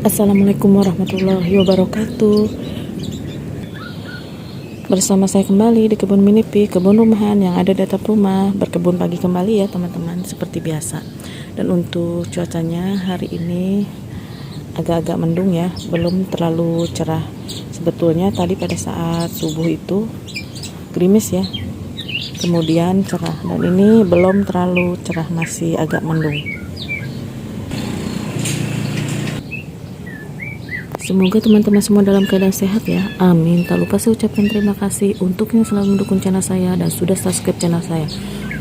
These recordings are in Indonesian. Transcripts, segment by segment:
Assalamualaikum warahmatullahi wabarakatuh. Bersama saya kembali di kebun minipi, kebun rumahan yang ada di atap rumah. Berkebun pagi kembali ya teman-teman, seperti biasa. Dan untuk cuacanya hari ini agak-agak mendung ya, belum terlalu cerah. Sebetulnya tadi pada saat subuh itu gerimis ya, kemudian cerah. Dan ini belum terlalu cerah, masih agak mendung. Semoga teman-teman semua dalam keadaan sehat ya, amin. Tak lupa saya ucapkan terima kasih untuk yang selalu mendukung channel saya dan sudah subscribe channel saya.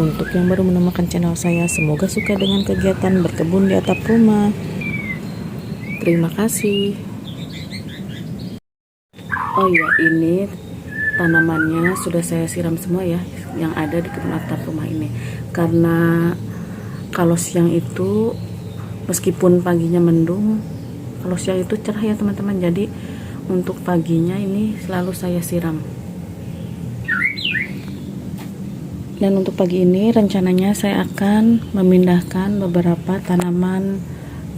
Untuk yang baru menemukan channel saya, semoga suka dengan kegiatan berkebun di atap rumah. Terima kasih. Oh iya, ini tanamannya sudah saya siram semua ya, yang ada di kebun atap rumah ini. Karena kalau siang itu meskipun paginya mendung, kalau siang itu cerah ya teman-teman. Jadi untuk paginya ini selalu saya siram. Dan untuk pagi ini rencananya saya akan memindahkan beberapa tanaman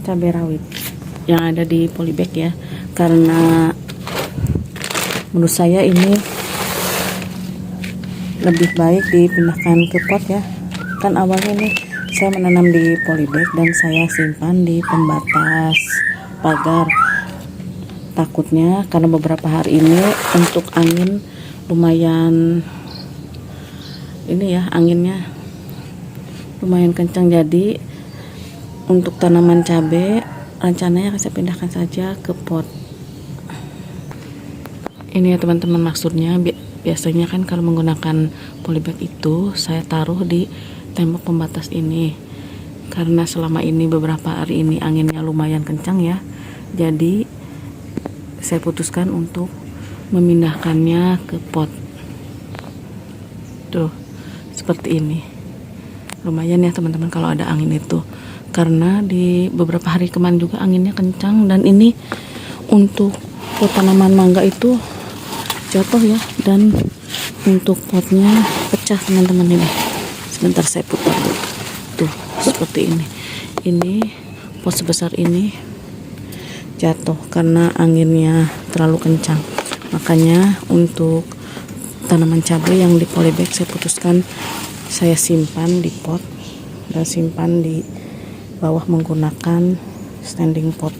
cabai rawit yang ada di polybag ya, karena menurut saya ini lebih baik dipindahkan ke pot ya. Kan awalnya nih saya menanam di polybag dan saya simpan di pembatas pagar. Takutnya karena beberapa hari ini untuk angin lumayan ini ya, anginnya lumayan kencang, jadi untuk tanaman cabai rencananya akan saya pindahkan saja ke pot. Ini ya teman-teman, maksudnya biasanya kan kalau menggunakan polybag itu saya taruh di tembok pembatas ini, karena selama ini beberapa hari ini anginnya lumayan kencang ya, jadi saya putuskan untuk memindahkannya ke pot. Tuh seperti ini, lumayan ya teman-teman kalau ada angin itu, karena di beberapa hari kemarin juga anginnya kencang. Dan ini untuk pot tanaman mangga itu jatuh ya, dan untuk potnya pecah teman-teman. Ini sebentar saya putar tuh, seperti ini pot sebesar ini jatuh karena anginnya terlalu kencang. Makanya untuk tanaman cabai yang di polybag saya putuskan saya simpan di pot dan simpan di bawah menggunakan standing pot.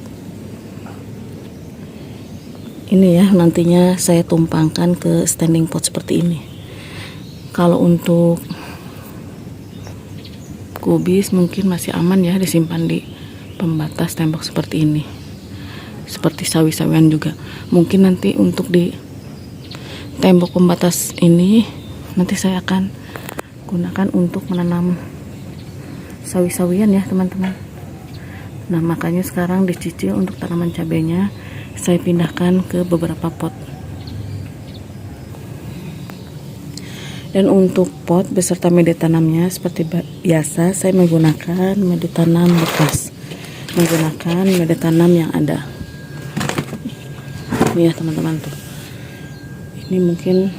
Ini ya, nantinya saya tumpangkan ke standing pot seperti ini. Kalau untuk kubis mungkin masih aman ya disimpan di pembatas tembok seperti ini, seperti sawi-sawian juga. Mungkin nanti untuk di tembok pembatas ini nanti saya akan gunakan untuk menanam sawi-sawian ya teman-teman. Nah makanya sekarang dicicil untuk tanaman cabainya saya pindahkan ke beberapa pot. Dan untuk pot beserta media tanamnya seperti biasa saya menggunakan media tanam bekas, menggunakan media tanam yang ada. Ini ya teman-teman tuh. Ini mungkin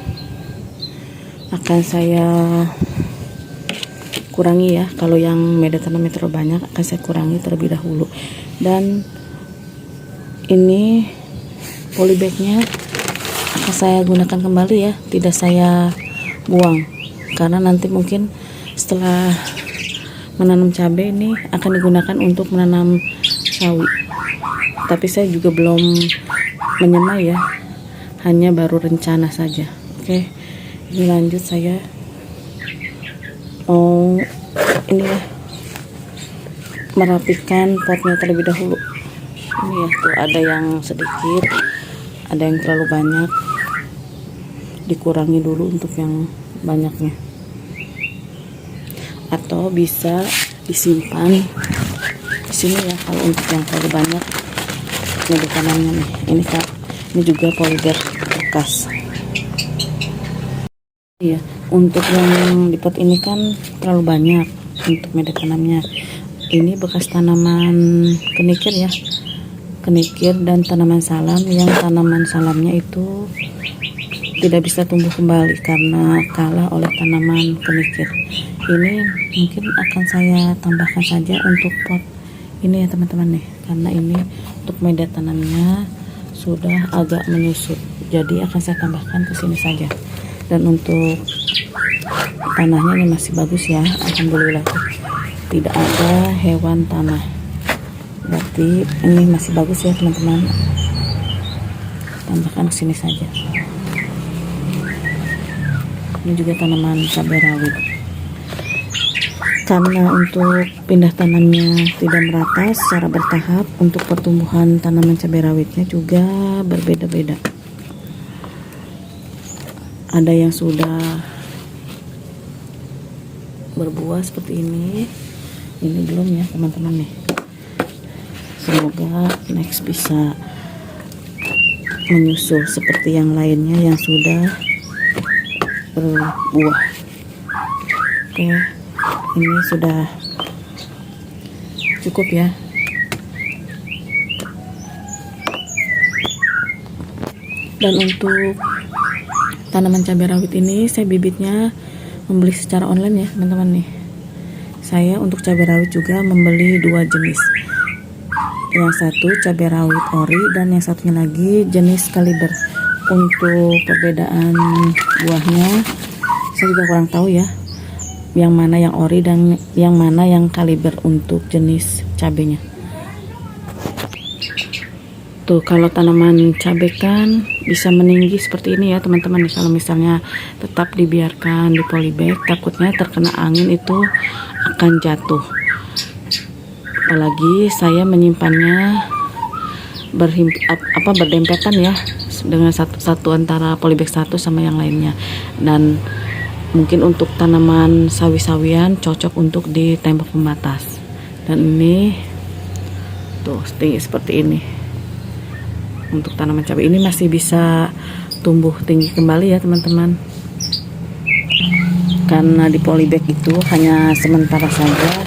akan saya kurangi ya, kalau yang media tanamnya terlalu banyak akan saya kurangi terlebih dahulu. Dan ini polybagnya akan saya gunakan kembali ya, tidak saya buang, karena nanti mungkin setelah menanam cabai ini akan digunakan untuk menanam sawi. Tapi saya juga belum menyemai ya, hanya baru rencana saja. Oke, ini lanjut saya mau ini ya, merapikan potnya terlebih dahulu. Ini ya tuh, ada yang sedikit, ada yang terlalu banyak, dikurangi dulu untuk yang banyaknya, atau bisa disimpan di sini ya kalau untuk yang terlalu banyak media tanamnya nih. Ini kan ini juga polybag bekas. Iya, untuk yang di pot ini kan terlalu banyak untuk media tanamnya. Ini bekas tanaman kenikir ya, kenikir dan tanaman salam, yang tanaman salamnya itu tidak bisa tumbuh kembali karena kalah oleh tanaman kenikir. Ini mungkin akan saya tambahkan saja untuk pot ini ya teman-teman nih, karena ini untuk media tanamnya sudah agak menyusut, jadi akan saya tambahkan ke sini saja. Dan untuk tanahnya ini masih bagus ya, alhamdulillah, tidak ada hewan tanah, berarti ini masih bagus ya teman-teman. Tambahkan ke sini saja. Ini juga tanaman cabai rawit. Karena untuk pindah tanamnya tidak merata secara bertahap, untuk pertumbuhan tanaman cabai rawitnya juga berbeda-beda. Ada yang sudah berbuah seperti ini belum ya teman-teman nih. Semoga next bisa menyusul seperti yang lainnya yang sudah berbuah. Oke, ini sudah cukup ya. Dan untuk tanaman cabai rawit ini saya bibitnya membeli secara online ya teman-teman nih. Saya untuk cabai rawit juga membeli 2 jenis. Yang satu cabai rawit ori dan yang satunya lagi jenis kaliber. Untuk perbedaan buahnya saya juga kurang tahu ya, yang mana yang ori dan yang mana yang kaliber untuk jenis cabenya. Tuh, kalau tanaman cabai kan bisa meninggi seperti ini ya teman-teman. Kalau misalnya tetap dibiarkan di polybag, takutnya terkena angin itu akan jatuh. Apalagi saya menyimpannya berdempetan ya, dengan satu antara polybag satu sama yang lainnya. Dan mungkin untuk tanaman sawi-sawian cocok untuk di tembok pembatas. Dan ini tuh tinggi seperti ini. Untuk tanaman cabai ini masih bisa tumbuh tinggi kembali ya teman-teman, karena di polybag itu hanya sementara saja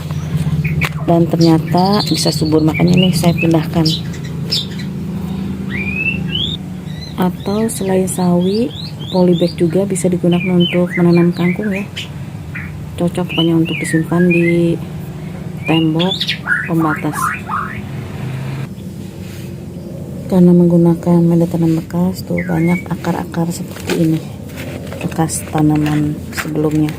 dan ternyata bisa subur, makanya nih saya pindahkan. Atau selain sawi, polybag juga bisa digunakan untuk menanam kangkung ya. Cocok pokoknya untuk disimpan di tembok pembatas. Karena menggunakan media tanam bekas tuh banyak akar-akar seperti ini, bekas tanaman sebelumnya.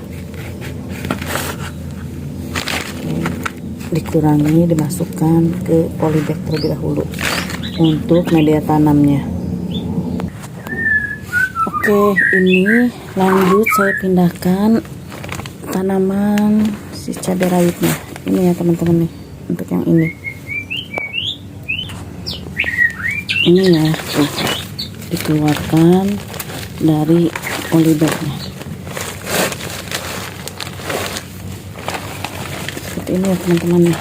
Dikurangi, dimasukkan ke polybag terlebih dahulu untuk media tanamnya. Oke, ini lanjut saya pindahkan tanaman si cabai rawitnya. Ini ya teman-teman nih, untuk yang ini. Ini ya, tuh, dikeluarkan dari polybagnya. Seperti ini ya teman-teman nih.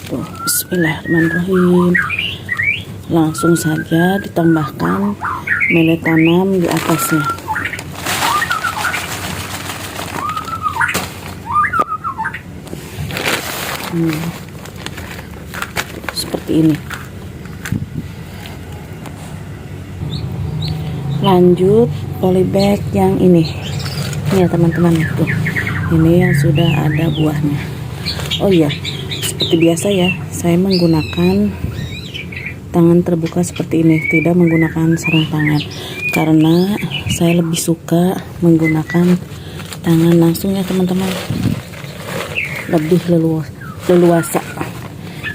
Tuh, bismillahirrahmanirrahim. Langsung saja ditambahkan media tanam di atasnya. Seperti ini. Lanjut polybag yang ini ya teman-teman, tuh ini yang sudah ada buahnya. Oh iya, seperti biasa ya, saya menggunakan tangan terbuka seperti ini, tidak menggunakan sarung tangan, karena saya lebih suka menggunakan tangan langsung ya teman-teman, lebih leluasa.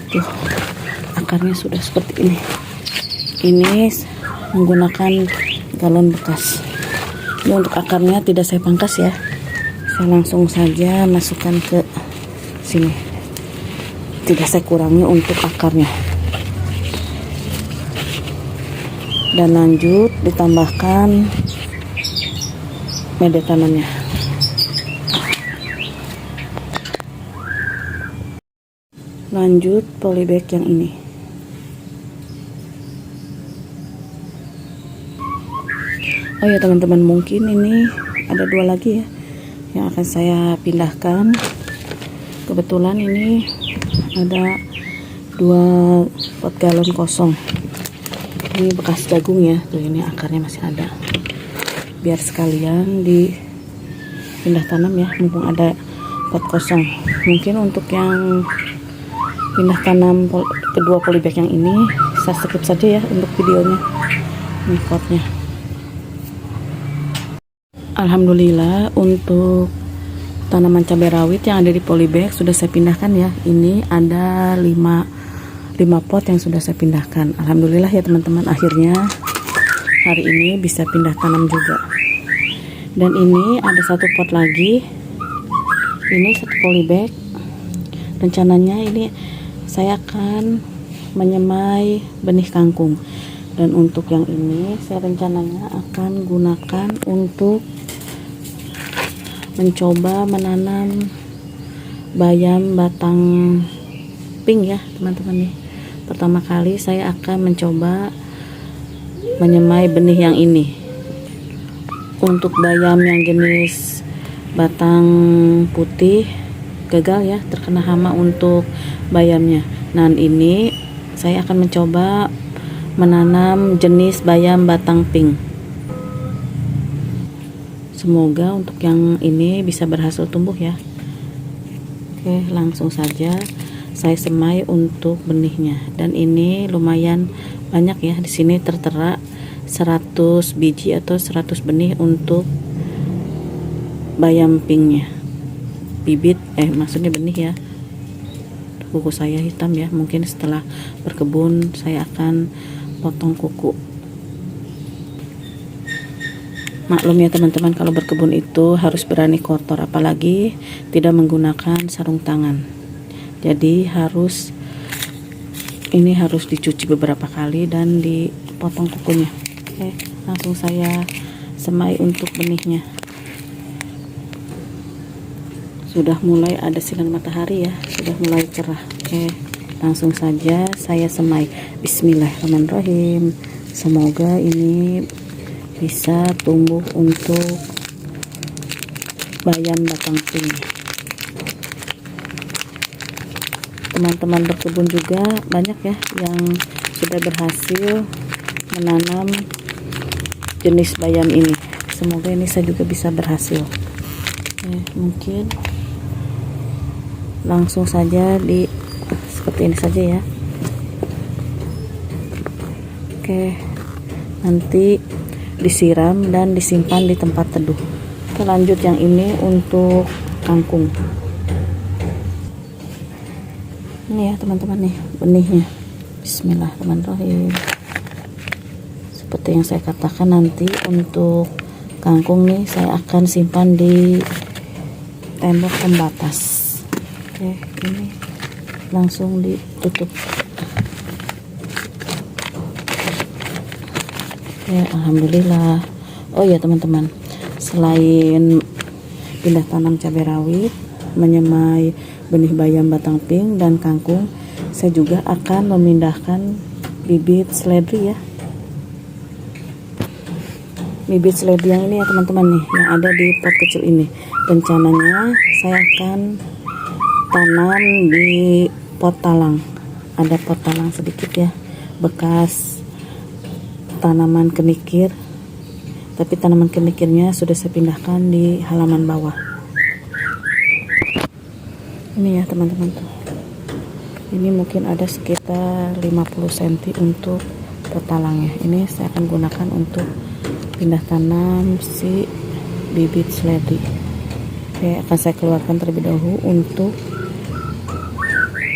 Tuh, akarnya sudah seperti ini. Ini menggunakan galon bekas. Ini untuk akarnya tidak saya pangkas ya, saya langsung saja masukkan ke sini, tidak saya kurangi untuk akarnya. Dan lanjut ditambahkan media tanamnya. Lanjut polybag yang ini. Oh ya teman-teman, mungkin ini ada 2 lagi ya yang akan saya pindahkan. Kebetulan ini ada 2 pot galon kosong. Ini bekas jagung ya, tuh ini akarnya masih ada. Biar sekalian dipindah tanam ya, mumpung ada pot kosong. Mungkin untuk yang pindah tanam kedua polybag yang ini saya skip saja ya untuk videonya. Ini potnya. Alhamdulillah untuk tanaman cabai rawit yang ada di polybag sudah saya pindahkan ya. Ini ada 5 pot yang sudah saya pindahkan. Alhamdulillah ya teman-teman, akhirnya hari ini bisa pindah tanam juga. Dan ini ada satu pot lagi. Ini satu polybag. Rencananya ini saya akan menyemai benih kangkung. Dan untuk yang ini saya rencananya akan gunakan untuk mencoba menanam bayam batang pink ya teman-teman nih. Pertama kali saya akan mencoba menyemai benih yang ini. Untuk bayam yang jenis batang putih gagal ya, terkena hama untuk bayamnya. Nah ini saya akan mencoba menanam jenis bayam batang pink. Semoga untuk yang ini bisa berhasil tumbuh ya. Oke, langsung saja saya semai untuk benihnya. Dan ini lumayan banyak ya. Di sini tertera 100 biji atau 100 benih untuk bayam pinknya. Bibit, maksudnya benih ya. Kuku saya hitam ya. Mungkin setelah berkebun saya akan potong kuku. Maklum ya teman-teman, kalau berkebun itu harus berani kotor, apalagi tidak menggunakan sarung tangan. Jadi harus dicuci beberapa kali dan dipotong kukunya. Oke, langsung saya semai untuk benihnya. Sudah mulai ada sinar matahari ya, sudah mulai cerah. Oke, langsung saja saya semai. Bismillahirrahmanirrahim. Semoga ini bisa tumbuh untuk bayam batang pink. Teman-teman berkebun juga banyak ya yang sudah berhasil menanam jenis bayam ini. Semoga ini saya juga bisa berhasil. Mungkin langsung saja seperti ini saja ya. Oke, nanti disiram dan disimpan di tempat teduh. Kita lanjut yang ini untuk kangkung. Ini ya teman-teman nih benihnya. Bismillahirrahmanirrahim. Seperti yang saya katakan, nanti untuk kangkung nih saya akan simpan di tembok pembatas. Oke, ini langsung ditutup. Ya, alhamdulillah. Oh ya teman-teman, selain pindah tanam cabai rawit, menyemai benih bayam batang pink dan kangkung, saya juga akan memindahkan bibit seledri ya. Bibit seledri yang ini ya teman-teman nih, yang ada di pot kecil ini. Rencananya saya akan tanam di pot talang. Ada pot talang sedikit ya, bekas tanaman kenikir, tapi tanaman kenikirnya sudah saya pindahkan di halaman bawah. Ini ya teman-teman tuh. Ini mungkin ada sekitar 50 cm untuk pot talangnya. Ini saya akan gunakan untuk pindah tanam si bibit seledri. Oke, akan saya keluarkan terlebih dahulu untuk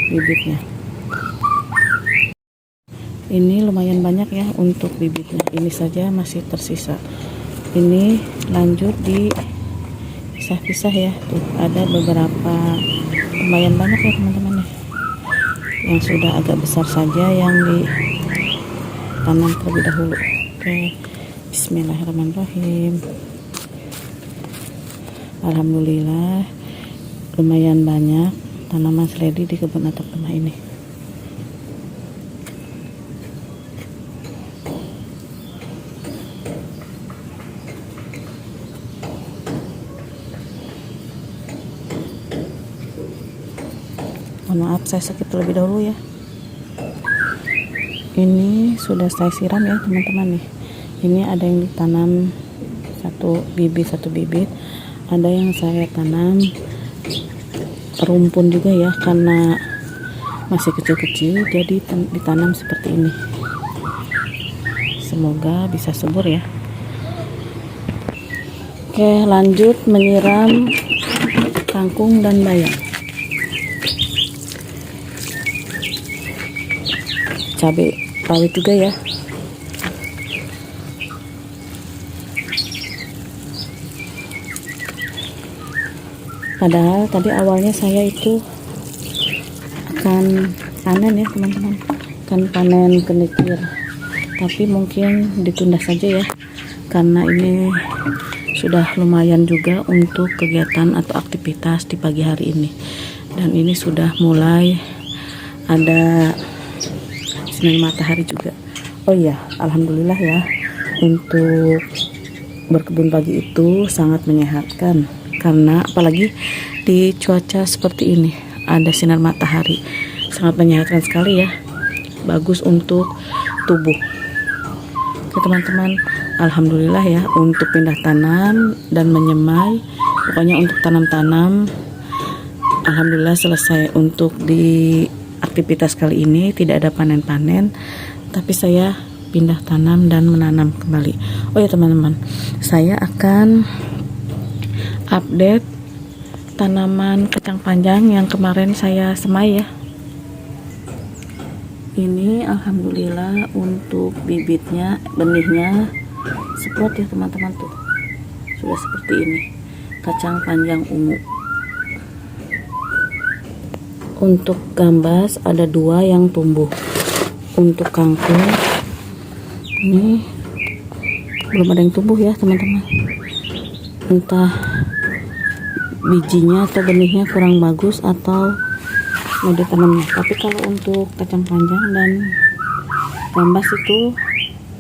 bibitnya. Ini lumayan banyak ya untuk bibitnya. Ini saja masih tersisa. Ini lanjut di pisah-pisah ya. Tuh ada beberapa, lumayan banyak ya teman-teman nih. Yang sudah agak besar saja yang ditanam terlebih dahulu. Oke, bismillahirrahmanirrahim. Alhamdulillah lumayan banyak tanaman seledri di kebun atap rumah ini. Mohon maaf saya skip terlebih dahulu ya. Ini sudah saya siram ya teman-teman nih. Ini ada yang ditanam satu bibit, ada yang saya tanam rumpun juga ya, karena masih kecil-kecil jadi ditanam seperti ini. Semoga bisa subur ya. Oke, lanjut menyiram kangkung dan bayam. Cabai rawit juga ya. Padahal tadi awalnya saya itu akan panen ya teman-teman, akan panen kenikir, tapi mungkin ditunda saja ya, karena ini sudah lumayan juga untuk kegiatan atau aktivitas di pagi hari ini, dan ini sudah mulai ada sinar matahari juga. Oh iya, alhamdulillah ya, untuk berkebun pagi itu sangat menyehatkan, karena apalagi di cuaca seperti ini ada sinar matahari, sangat menyehatkan sekali ya, bagus untuk tubuh. Oke teman-teman, alhamdulillah ya untuk pindah tanam dan menyemai, pokoknya untuk tanam-tanam alhamdulillah selesai. Untuk di aktivitas kali ini tidak ada panen-panen, tapi saya pindah tanam dan menanam kembali. Oh ya teman-teman, saya akan update tanaman kacang panjang yang kemarin saya semai ya. Ini alhamdulillah untuk bibitnya, benihnya semprot ya teman-teman, tuh sudah seperti ini, kacang panjang ungu. Untuk gambas ada 2 yang tumbuh. Untuk kangkung ini belum ada yang tumbuh ya teman-teman, entah bijinya atau benihnya kurang bagus atau media tanamnya. Tapi kalau untuk kacang panjang dan gambas itu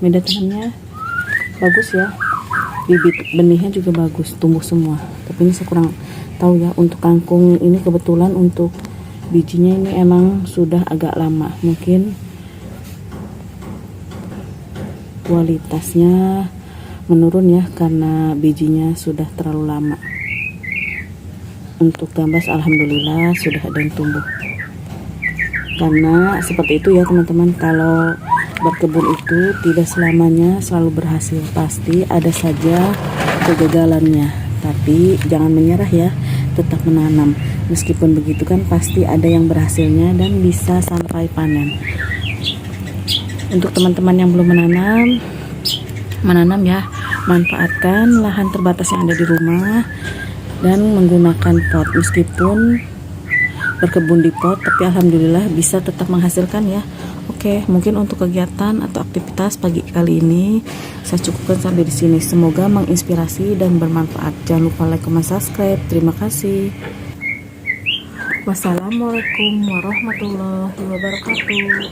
media tanamnya bagus ya, bibit benihnya juga bagus, tumbuh semua. Tapi ini saya kurang tahu ya. Untuk kangkung ini kebetulan untuk bijinya ini emang sudah agak lama, mungkin kualitasnya menurun ya karena bijinya sudah terlalu lama. Untuk gambas alhamdulillah sudah ada yang tumbuh. Karena seperti itu ya teman-teman, kalau berkebun itu tidak selamanya selalu berhasil, pasti ada saja kegagalannya. Tapi jangan menyerah ya, tetap menanam. Meskipun begitu kan pasti ada yang berhasilnya dan bisa sampai panen. Untuk teman-teman yang belum menanam ya, manfaatkan lahan terbatas yang ada di rumah dan menggunakan pot. Meskipun berkebun di pot, tapi alhamdulillah bisa tetap menghasilkan ya. Oke, mungkin untuk kegiatan atau aktivitas pagi kali ini saya cukupkan sampai di sini. Semoga menginspirasi dan bermanfaat. Jangan lupa like, comment, subscribe. Terima kasih. Wassalamualaikum warahmatullahi wabarakatuh.